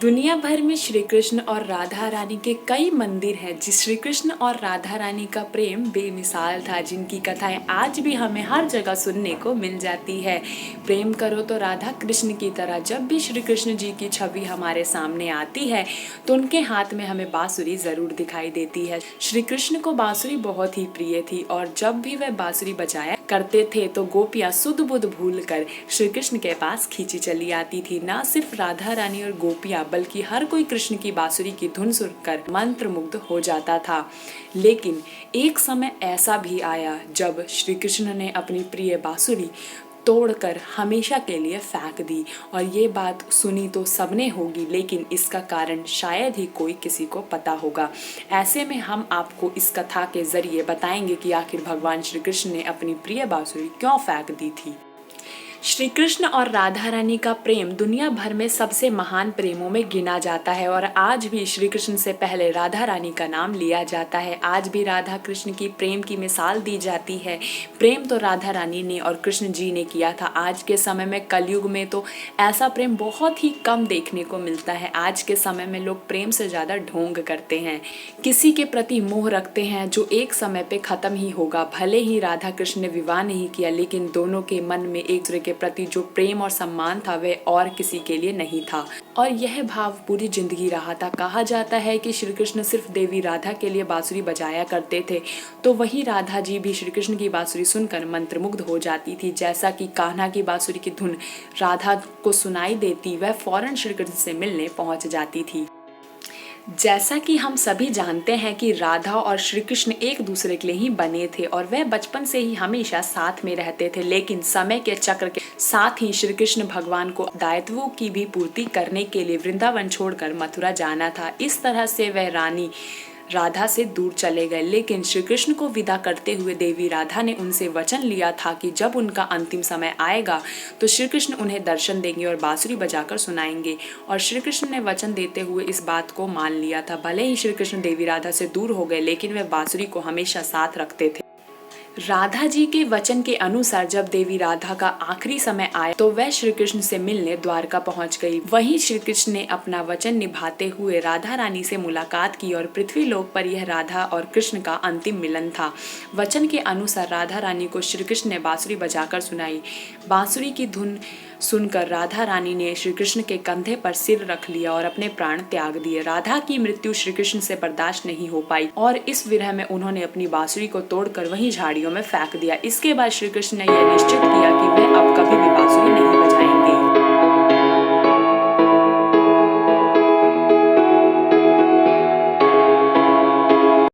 दुनिया भर में श्री कृष्ण और राधा रानी के कई मंदिर हैं। जिस श्री कृष्ण और राधा रानी का प्रेम बेमिसाल था, जिनकी कथाएं आज भी हमें हर जगह सुनने को मिल जाती है। प्रेम करो तो राधा कृष्ण की तरह। जब भी श्री कृष्ण जी की छवि हमारे सामने आती है तो उनके हाथ में हमें बांसुरी जरूर दिखाई देती है। श्री कृष्ण को बांसुरी बहुत ही प्रिय थी और जब भी वह बांसुरी बजाया करते थे तो गोपियां सुध बुध भूल कर श्री कृष्ण के पास खींची चली आती थी। न सिर्फ राधा रानी और गोपियां बल्कि हर कोई कृष्ण की बांसुरी की धुन सुनकर मंत्रमुग्ध हो जाता था। लेकिन एक समय ऐसा भी आया जब श्री कृष्ण ने अपनी प्रिय बांसुरी तोड़कर हमेशा के लिए फेंक दी। और ये बात सुनी तो सबने होगी, लेकिन इसका कारण शायद ही कोई किसी को पता होगा। ऐसे में हम आपको इस कथा के जरिए बताएंगे कि आखिर भगवान श्री कृष्ण ने अपनी प्रिय बांसुरी क्यों फेंक दी थी। श्री कृष्ण और राधा रानी का प्रेम दुनिया भर में सबसे महान प्रेमों में गिना जाता है और आज भी श्री कृष्ण से पहले राधा रानी का नाम लिया जाता है। आज भी राधा कृष्ण की प्रेम की मिसाल दी जाती है। प्रेम तो राधा रानी ने और कृष्ण जी ने किया था। आज के समय में कलयुग में तो ऐसा प्रेम बहुत ही कम देखने को मिलता है। आज के समय में लोग प्रेम से ज़्यादा ढोंग करते हैं, किसी के प्रति मोह रखते हैं जो एक समय पे खत्म ही होगा। भले ही राधा कृष्ण ने विवाह नहीं किया, लेकिन दोनों के मन में एक दूसरे के प्रति जो प्रेम और सम्मान था वह और किसी के लिए नहीं था और यह भाव पूरी जिंदगी रहा था। कहा जाता है कि श्री कृष्ण सिर्फ देवी राधा के लिए बांसुरी बजाया करते थे, तो वही राधा जी भी श्री कृष्ण की बांसुरी सुनकर मंत्रमुग्ध हो जाती थी। जैसा कि कान्हा की बांसुरी की धुन राधा को सुनाई देती, वह फौरन श्री कृष्ण से मिलने पहुंच जाती थी। जैसा कि हम सभी जानते हैं कि राधा और श्री कृष्ण एक दूसरे के लिए ही बने थे और वह बचपन से ही हमेशा साथ में रहते थे। लेकिन समय के चक्र के साथ ही श्री कृष्ण भगवान को दायित्वों की भी पूर्ति करने के लिए वृंदावन छोड़कर मथुरा जाना था। इस तरह से वह रानी राधा से दूर चले गए। लेकिन श्री कृष्ण को विदा करते हुए देवी राधा ने उनसे वचन लिया था कि जब उनका अंतिम समय आएगा तो श्री कृष्ण उन्हें दर्शन देंगे और बांसुरी बजाकर सुनाएंगे। और श्री कृष्ण ने वचन देते हुए इस बात को मान लिया था। भले ही श्री कृष्ण देवी राधा से दूर हो गए, लेकिन वे बांसुरी को हमेशा साथ रखते थे। राधा जी के वचन के अनुसार जब देवी राधा का आखिरी समय आया तो वह श्री कृष्ण से मिलने द्वारका पहुंच गई। वहीं श्री कृष्ण ने अपना वचन निभाते हुए राधा रानी से मुलाकात की और पृथ्वी लोक पर यह राधा और कृष्ण का अंतिम मिलन था। वचन के अनुसार राधा रानी को श्री कृष्ण ने बांसुरी बजाकर सुनाई। बांसुरी की धुन सुनकर राधा रानी ने श्री कृष्ण के कंधे पर सिर रख लिया और अपने प्राण त्याग दिए। राधा की मृत्यु श्री कृष्ण से बर्दाश्त नहीं हो पाई और इस विरह में उन्होंने अपनी बांसुरी को तोड़कर वहीं झाड़ियों में फेंक दिया। इसके बाद श्री कृष्ण ने यह निश्चित किया कि वे अब कभी